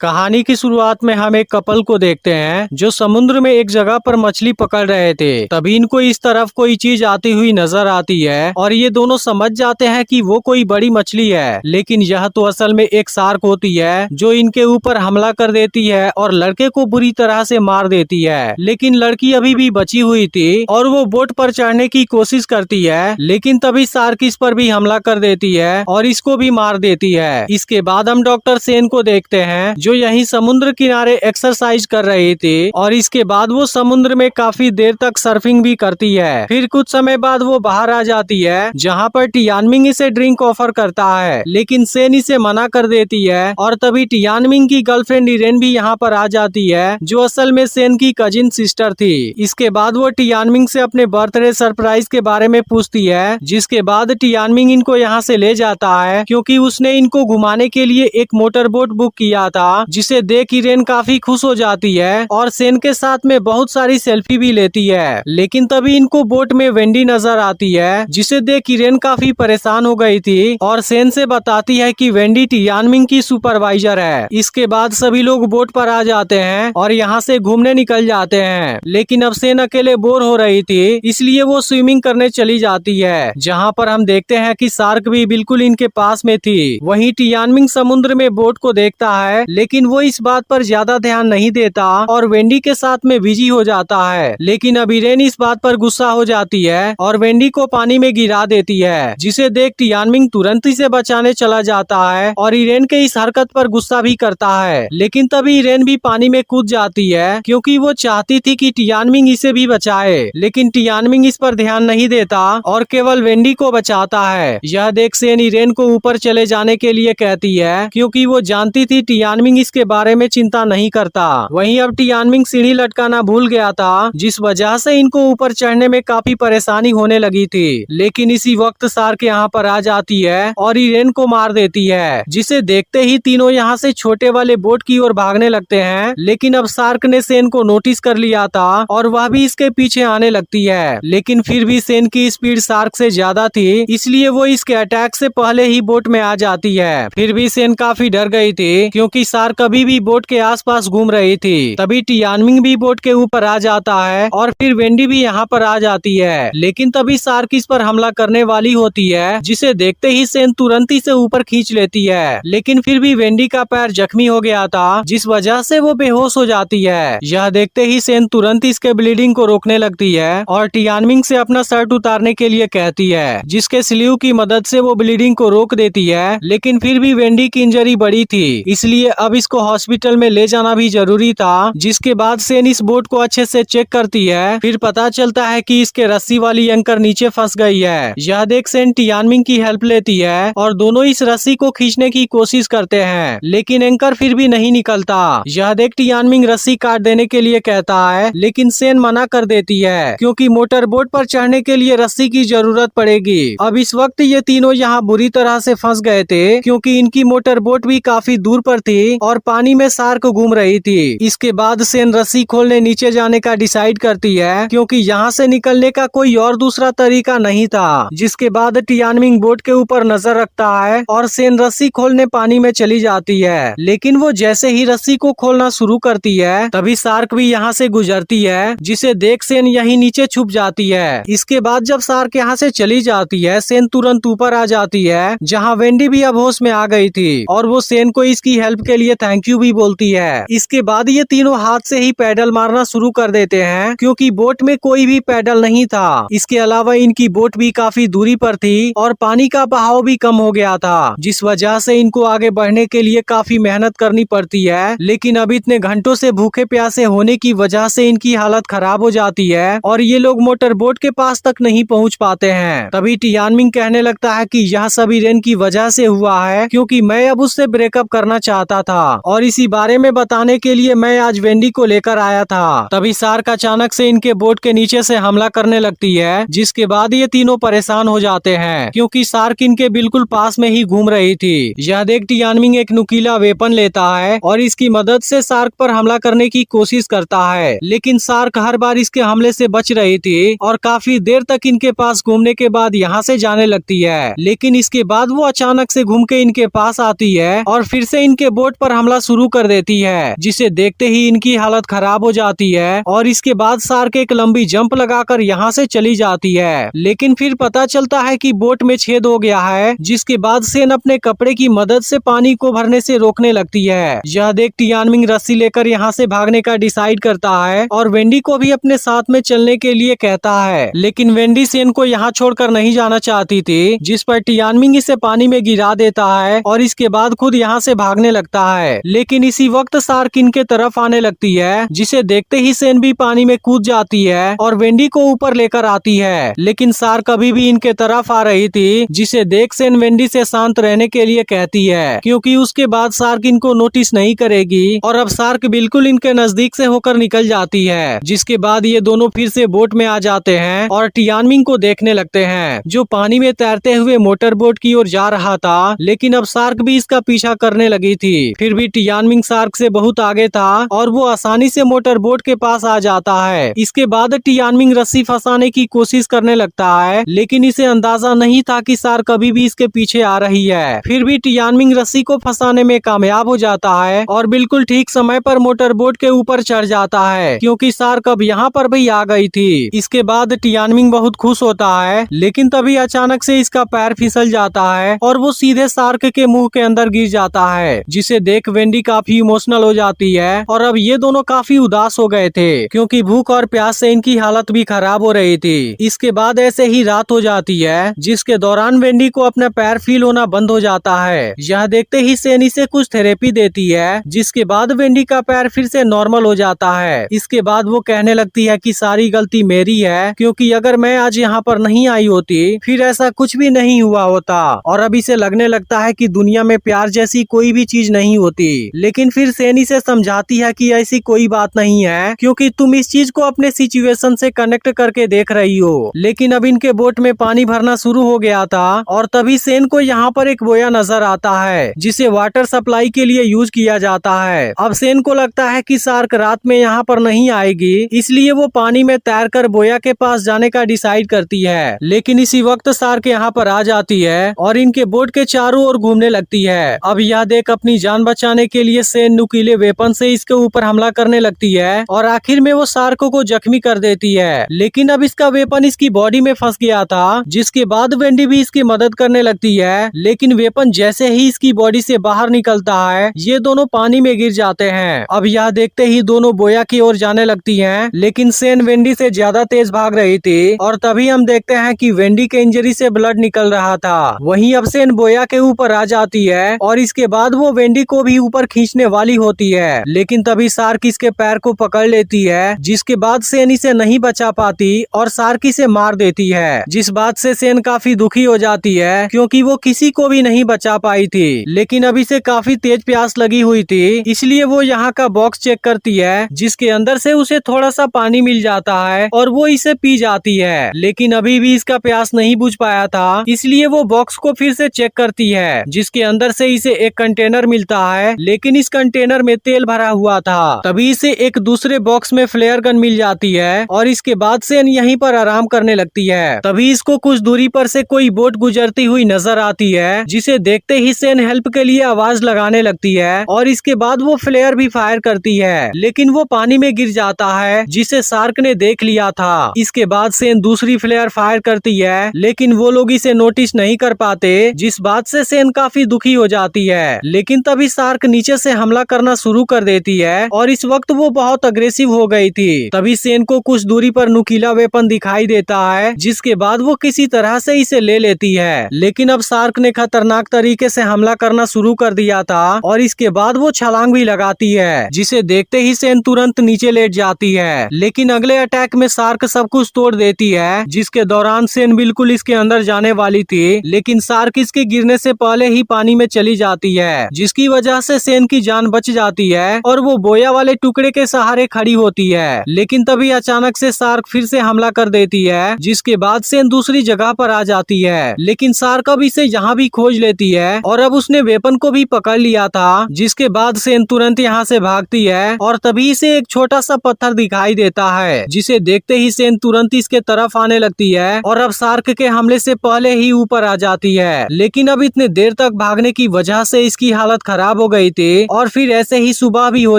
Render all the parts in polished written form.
कहानी की शुरुआत में हम एक कपल को देखते हैं जो समुद्र में एक जगह पर मछली पकड़ रहे थे। तभी इनको इस तरफ कोई चीज आती हुई नजर आती है और ये दोनों समझ जाते हैं कि वो कोई बड़ी मछली है, लेकिन यह तो असल में एक शार्क होती है जो इनके ऊपर हमला कर देती है और लड़के को बुरी तरह से मार देती है। लेकिन लड़की अभी भी बची हुई थी और वो बोट पर चढ़ने की कोशिश करती है, लेकिन तभी शार्क इस पर भी हमला कर देती है और इसको भी मार देती है। इसके बाद हम डॉक्टर सेन को देखते हैं जो यहीं समुद्र किनारे एक्सरसाइज कर रही थी और इसके बाद वो समुद्र में काफी देर तक सर्फिंग भी करती है। फिर कुछ समय बाद वो बाहर आ जाती है जहाँ पर टियानमिंग इसे ड्रिंक ऑफर करता है, लेकिन सेन इसे मना कर देती है और तभी टियानमिंग की गर्लफ्रेंड इरेन भी यहाँ पर आ जाती है जो असल में सेन की कजिन सिस्टर थी। इसके बाद वो टियानमिंग से अपने बर्थडे सरप्राइज के बारे में पूछती है, जिसके बाद टियानमिंग इनको यहाँ से ले जाता है क्योंकि उसने इनको घुमाने के लिए एक मोटर बोट बुक किया था, जिसे देख इरेन काफी खुश हो जाती है और सेन के साथ में बहुत सारी सेल्फी भी लेती है। लेकिन तभी इनको बोट में वेंडी नजर आती है, जिसे देख इरेन काफी परेशान हो गई थी और सेन से बताती है कि वेंडी टियानमिंग की सुपरवाइजर है। इसके बाद सभी लोग बोट पर आ जाते हैं और यहाँ से घूमने निकल जाते हैं, लेकिन अब सेन अकेले बोर हो रही थी इसलिए वो स्विमिंग करने चली जाती है, जहाँ पर हम देखते हैं कि शार्क भी बिल्कुल इनके पास में थी। वहीं टियानमिंग समुद्र में बोट को देखता है, लेकिन वो इस बात पर ज्यादा ध्यान नहीं देता और वेंडी के साथ में बिजी हो जाता है। लेकिन अब इरेन इस बात पर गुस्सा हो जाती है और वेंडी को पानी में गिरा देती है, जिसे देख टियानमिंग तुरंत इसे बचाने चला जाता है और इरेन के इस हरकत पर गुस्सा भी करता है। लेकिन तभी इरेन भी पानी में कूद जाती है क्योंकि वो चाहती थी कि टियानमिंग इसे भी बचाए, लेकिन टियानमिंग इस पर ध्यान नहीं देता और केवल वेंडी को बचाता है। यह देख सेन इरेन को ऊपर चले जाने के लिए कहती है क्योंकि वो जानती थी टियानमिंग इसके बारे में चिंता नहीं करता। वहीं अब टियानमिंग सीढ़ी लटकाना भूल गया था, जिस वजह से इनको ऊपर चढ़ने में काफी परेशानी होने लगी थी। लेकिन इसी वक्त शार्क यहाँ पर आ जाती है और इरेन को मार देती है, जिसे देखते ही तीनों यहाँ से छोटे वाले बोट की ओर भागने लगते हैं। लेकिन अब शार्क ने सेन को नोटिस कर लिया था और वह भी इसके पीछे आने लगती है, लेकिन फिर भी सेन की स्पीड शार्क से ज्यादा थी, इसलिए वो इसके अटैक से पहले ही बोट में आ जाती है। फिर भी सेन काफी डर गई थी क्योंकि शार्क अभी भी बोट के आसपास घूम रही थी। तभी टियानमिंग भी बोट के ऊपर आ जाता है और फिर वेंडी भी यहाँ पर आ जाती है, लेकिन तभी शार्क इस पर हमला करने वाली होती है, जिसे देखते ही सेन तुरंत ही से ऊपर खींच लेती है। लेकिन फिर भी वेंडी का पैर जख्मी हो गया था, जिस वजह से वो बेहोश हो जाती है। यह देखते ही सेन तुरंत इसके ब्लीडिंग को रोकने लगती है और टियानमिंग से अपना शर्ट उतारने के लिए कहती है, जिसके स्लीव की मदद से वो ब्लीडिंग को रोक देती है। लेकिन फिर भी वेंडी की इंजरी बड़ी थी, इसलिए अब इसको हॉस्पिटल में ले जाना भी जरूरी था। जिसके बाद सेन इस बोट को अच्छे से चेक करती है, फिर पता चलता है कि इसके रस्सी वाली एंकर नीचे फंस गई है। यह देख सेन टियानमिंग की हेल्प लेती है और दोनों इस रस्सी को खींचने की कोशिश करते हैं, लेकिन एंकर फिर भी नहीं निकलता। यह देख टियानमिंग रस्सी काट देने के लिए कहता है, लेकिन सेन मना कर देती है क्योंकि मोटर बोट पर चढ़ने के लिए रस्सी की जरूरत पड़ेगी। अब इस वक्त ये तीनों यहाँ बुरी तरह से फंस गए थे क्योंकि इनकी मोटर बोट भी काफी दूर पर थी और पानी में शार्क घूम रही थी। इसके बाद सेन रस्सी खोलने नीचे जाने का डिसाइड करती है क्योंकि यहाँ से निकलने का कोई और दूसरा तरीका नहीं था। जिसके बाद टियानमिंग बोट के ऊपर नजर रखता है और सेन रस्सी खोलने पानी में चली जाती है। लेकिन वो जैसे ही रस्सी को खोलना शुरू करती है तभी शार्क भी यहाँ से गुजरती है, जिसे देख सेन यहीं नीचे छुप जाती है। इसके बाद जब शार्क यहाँ से चली जाती है, सेन तुरंत ऊपर आ जाती है जहाँ वेंडी भी अब होश में आ गई थी और वो सेन को इसकी हेल्प के लिए थैंक यू भी बोलती है। इसके बाद ये तीनों हाथ से ही पैडल मारना शुरू कर देते हैं क्योंकि बोट में कोई भी पैडल नहीं था। इसके अलावा इनकी बोट भी काफी दूरी पर थी और पानी का बहाव भी कम हो गया था, जिस वजह से इनको आगे बढ़ने के लिए काफी मेहनत करनी पड़ती है। लेकिन अब इतने घंटों से भूखे प्यासे होने की वजह से इनकी हालत खराब हो जाती है और ये लोग मोटर बोट के पास तक नहीं पहुंच पाते हैं। तभी टियानमिंग कहने लगता है कि यह सब इरेन की वजह से हुआ है क्योंकि मैं अब उससे ब्रेकअप करना चाहता था और इसी बारे में बताने के लिए मैं आज वेंडी को लेकर आया था। तभी शार्क अचानक से इनके बोट के नीचे से हमला करने लगती है, जिसके बाद ये तीनों परेशान हो जाते हैं क्योंकि शार्क इनके बिल्कुल पास में ही घूम रही थी। यह देख टियानमिंग एक नुकीला वेपन लेता है और इसकी मदद से शार्क पर हमला करने की कोशिश करता है, लेकिन शार्क हर बार इसके हमले से बच रही थी और काफी देर तक इनके पास घूमने के बाद यहाँ से जाने लगती है। लेकिन इसके बाद वो अचानक से घूम के इनके पास आती है और फिर से इनके बोट पर ऊपर हमला शुरू कर देती है, जिसे देखते ही इनकी हालत खराब हो जाती है और इसके बाद शार्क एक लंबी जंप लगाकर यहाँ से चली जाती है। लेकिन फिर पता चलता है कि बोट में छेद हो गया है, जिसके बाद सेन अपने कपड़े की मदद से पानी को भरने से रोकने लगती है। यह देख टियानमिंग रस्सी लेकर यहाँ से भागने का डिसाइड करता है और वेंडी को भी अपने साथ में चलने के लिए कहता है। लेकिन वेंडी सेन को यहाँ छोड़कर नहीं जाना चाहती थी, जिस पर टियानमिंग इसे पानी में गिरा देता है और इसके बाद खुद यहाँ से भागने लगता है। लेकिन इसी वक्त शार्क इनके तरफ आने लगती है, जिसे देखते ही सेन भी पानी में कूद जाती है और वेंडी को ऊपर लेकर आती है। लेकिन शार्क अभी भी इनके तरफ आ रही थी, जिसे देख सेन वेंडी से शांत रहने के लिए कहती है, क्योंकि उसके बाद शार्क इनको नोटिस नहीं करेगी और अब शार्क बिल्कुल इनके नजदीक से होकर निकल जाती है। जिसके बाद ये दोनों फिर से बोट में आ जाते हैं और टियानमिंग को देखने लगते हैं, जो पानी में तैरते हुए मोटर बोट की ओर जा रहा था। लेकिन अब शार्क भी इसका पीछा करने लगी थी। फिर भी टियानमिंग शार्क से बहुत आगे था और वो आसानी से मोटर बोट के पास आ जाता है। इसके बाद टियानमिंग रस्सी फंसाने की कोशिश करने लगता है, लेकिन इसे अंदाजा नहीं था कि शार्क अभी भी इसके पीछे आ रही है। फिर भी टियानमिंग रस्सी को फंसाने में कामयाब हो जाता है और बिल्कुल ठीक समय पर मोटर बोट के ऊपर चढ़ जाता है, क्योंकि शार्क अब यहाँ पर भी आ गई थी। इसके बाद टियानमिंग बहुत खुश होता है, लेकिन तभी अचानक से इसका पैर फिसल जाता है और वो सीधे शार्क के मुंह के अंदर गिर जाता है, जिसे देख वेंडी काफी इमोशनल हो जाती है। और अब ये दोनों काफी उदास हो गए थे, क्योंकि भूख और प्यास से इनकी हालत भी खराब हो रही थी। इसके बाद ऐसे ही रात हो जाती है, जिसके दौरान वेंडी को अपना पैर फील होना बंद हो जाता है। यह देखते ही सेन इसे कुछ थेरेपी देती है, जिसके बाद वेंडी का पैर फिर से नॉर्मल हो जाता है। इसके बाद वो कहने लगती है कि सारी गलती मेरी है, क्योंकि अगर मैं आज यहाँ पर नहीं आई होती फिर ऐसा कुछ भी नहीं हुआ होता। और अब इसे लगने लगता है कि दुनिया में प्यार जैसी कोई भी चीज नहीं होती। लेकिन फिर सेन इसे समझाती है कि ऐसी कोई बात नहीं है, क्योंकि तुम इस चीज को अपने सिचुएशन से कनेक्ट करके देख रही हो। लेकिन अब इनके बोट में पानी भरना शुरू हो गया था और तभी सेन को यहाँ पर एक बोया नजर आता है, जिसे वाटर सप्लाई के लिए यूज किया जाता है। अब सेन को लगता है कि शार्क रात में यहाँ पर नहीं आएगी, इसलिए वो पानी में तैरकर बोया के पास जाने का डिसाइड करती है। लेकिन इसी वक्त शार्क यहाँ पर आ जाती है और इनके बोट के चारों ओर घूमने लगती है। अब यह देख अपनी जान बचाने के लिए सेन नुकीले वेपन से इसके ऊपर हमला करने लगती है और आखिर में वो शार्क को जख्मी कर देती है। लेकिन अब इसका वेपन इसकी बॉडी में फंस गया था, जिसके बाद वेंडी भी इसकी मदद करने लगती है। लेकिन वेपन जैसे ही इसकी बॉडी से बाहर निकलता है, ये दोनों पानी में गिर जाते हैं। अब यह देखते ही दोनों बोया की ओर जाने लगती हैं, लेकिन सेन वेंडी से ज्यादा तेज भाग रही थी और तभी हम देखते हैं कि वेंडी के इंजरी से ब्लड निकल रहा था। वहीं अब सेन बोया के ऊपर आ जाती है और इसके बाद वो वेंडी को भी ऊपर खींचने वाली होती है, लेकिन तभी शार्क इसके पैर को पकड़ लेती है, जिसके बाद सेन इसे नहीं बचा पाती और शार्क इसे मार देती है। जिस बात से सेन काफी दुखी हो जाती है, क्योंकि वो किसी को भी नहीं बचा पाई थी। लेकिन अब इसे काफी तेज प्यास लगी हुई थी, इसलिए वो यहाँ का बॉक्स चेक करती है, जिसके अंदर से उसे थोड़ा सा पानी मिल जाता है और वो इसे पी जाती है। लेकिन अभी भी इसका प्यास नहीं बुझ पाया था, इसलिए वो बॉक्स को फिर से चेक करती है, जिसके अंदर से इसे एक कंटेनर मिलता है, लेकिन इस कंटेनर में तेल भरा हुआ था। तभी इसे एक दूसरे बॉक्स में फ्लेयर गन मिल जाती है और इसके बाद सेन यहीं पर आराम करने लगती है। तभी इसको कुछ दूरी पर से कोई बोट गुजरती हुई नजर आती है, जिसे देखते ही सेन हेल्प के लिए आवाज लगाने लगती है और इसके बाद वो फ्लेयर भी फायर करती है, लेकिन वो पानी में गिर जाता है, जिसे शार्क ने देख लिया था। इसके बाद सेन दूसरी फ्लेयर फायर करती है, लेकिन वो लोग इसे नोटिस नहीं कर पाते, जिस बात से सेन काफी दुखी हो जाती है। लेकिन तभी शार्क नीचे से हमला करना शुरू कर देती है और इस वक्त वो बहुत अग्रेसिव हो गई थी। तभी सेन को कुछ दूरी पर नुकीला वेपन दिखाई देता है, जिसके बाद वो किसी तरह से इसे ले लेती है। लेकिन अब शार्क ने खतरनाक तरीके से हमला करना शुरू कर दिया था और इसके बाद वो छलांग भी लगाती है, जिसे देखते ही सेन तुरंत नीचे लेट जाती है। लेकिन अगले अटैक में शार्क सब कुछ तोड़ देती है, जिसके दौरान सेन बिल्कुल इसके अंदर जाने वाली थी, लेकिन शार्क इसके गिरने से पहले ही पानी में चली जाती है, जिसकी वजह से सेन की जान बच जाती है और वो बोया वाले टुकड़े के सहारे खड़ी होती है। लेकिन तभी अचानक से शार्क फिर से हमला कर देती है, जिसके बाद सेन दूसरी जगह पर आ जाती है। लेकिन शार्क अब इसे यहाँ भी खोज लेती है और अब उसने वेपन को भी पकड़ लिया था, जिसके बाद सेन तुरंत यहाँ से भागती है और तभी इसे एक छोटा सा पत्थर दिखाई देता है, जिसे देखते ही सेन तुरंत इसके तरफ आने लगती है और अब शार्क के हमले से पहले ही ऊपर आ जाती है। लेकिन अब इतने देर तक भागने की वजह से इसकी हालत खराब गायब हो गई थी और फिर ऐसे ही सुबह भी हो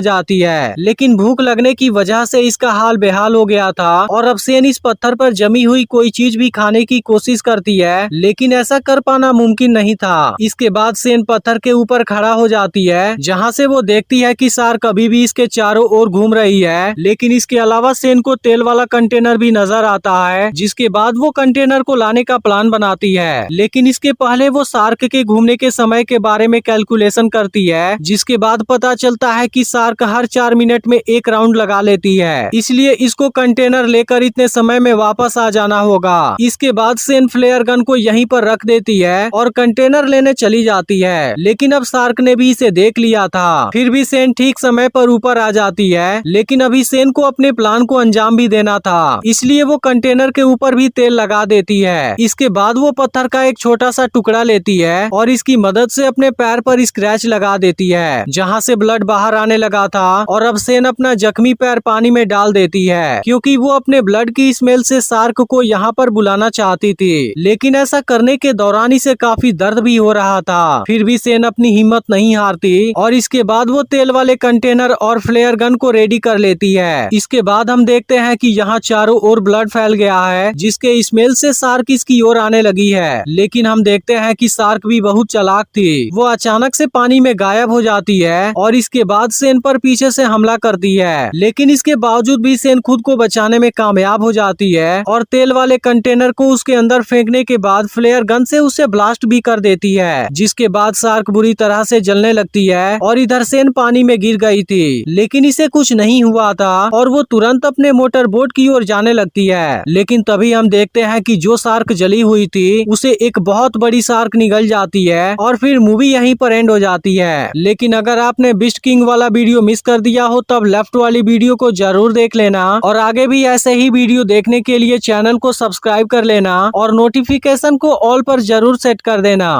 जाती है। लेकिन भूख लगने की वजह से इसका हाल बेहाल हो गया था और अब सेन इस पत्थर पर जमी हुई कोई चीज भी खाने की कोशिश करती है, लेकिन ऐसा कर पाना मुमकिन नहीं था। इसके बाद सेन पत्थर के ऊपर खड़ा हो जाती है, जहाँ से वो देखती है कि शार्क अभी भी इसके चारों ओर घूम रही है। लेकिन इसके अलावा सेन को तेल वाला कंटेनर भी नजर आता है, जिसके बाद वो कंटेनर को लाने का प्लान बनाती है। लेकिन इसके पहले वो शार्क के घूमने के समय के बारे में कैलकुलेशन करती है, जिसके बाद पता चलता है कि शार्क हर 4 मिनट में एक राउंड लगा लेती है, इसलिए इसको कंटेनर लेकर इतने समय में वापस आ जाना होगा। इसके बाद सेन फ्लेयर गन को यहीं पर रख देती है और कंटेनर लेने चली जाती है। लेकिन अब शार्क ने भी इसे देख लिया था। फिर भी सेन ठीक समय पर ऊपर आ जाती है, लेकिन अभी सेन को अपने प्लान को अंजाम भी देना था, इसलिए वो कंटेनर के ऊपर भी तेल लगा देती है। इसके बाद वो पत्थर का एक छोटा सा टुकड़ा लेती है और इसकी मदद से अपने पैर पर स्क्रैच लगा देती है, जहाँ से ब्लड बाहर आने लगा था। और अब सेन अपना जख्मी पैर पानी में डाल देती है, क्योंकि वो अपने ब्लड की स्मेल से शार्क को यहाँ पर बुलाना चाहती थी। लेकिन ऐसा करने के दौरान इसे काफी दर्द भी हो रहा था। फिर भी सेन अपनी हिम्मत नहीं हारती और इसके बाद वो तेल वाले कंटेनर और फ्लेयर गन को रेडी कर लेती है। इसके बाद हम देखते हैं कि यहाँ चारों ओर ब्लड फैल गया है, जिसके स्मेल से शार्क इसकी ओर आने लगी है। लेकिन हम देखते हैं कि शार्क भी बहुत चालाक थी। वो अचानक से पानी में गायब हो जाती है और इसके बाद सेन पर पीछे से हमला करती है। लेकिन इसके बावजूद भी सेन खुद को बचाने में कामयाब हो जाती है और तेल वाले कंटेनर को उसके अंदर फेंकने के बाद फ्लेयर गन से उसे ब्लास्ट भी कर देती है, जिसके बाद शार्क बुरी तरह से जलने लगती है। और इधर सेन पानी में गिर गई थी, लेकिन इसे कुछ नहीं हुआ था और वो तुरंत अपने मोटर बोट की ओर जाने लगती है। लेकिन तभी हम देखते हैं कि जो शार्क जली हुई थी उसे एक बहुत बड़ी शार्क निगल जाती है और फिर मूवी यहीं पर एंड हो जाती है। लेकिन अगर आपने बीस्ट किंग वाला वीडियो मिस कर दिया हो तब लेफ्ट वाली वीडियो को जरूर देख लेना और आगे भी ऐसे ही वीडियो देखने के लिए चैनल को सब्सक्राइब कर लेना और नोटिफिकेशन को ऑल पर जरूर सेट कर देना।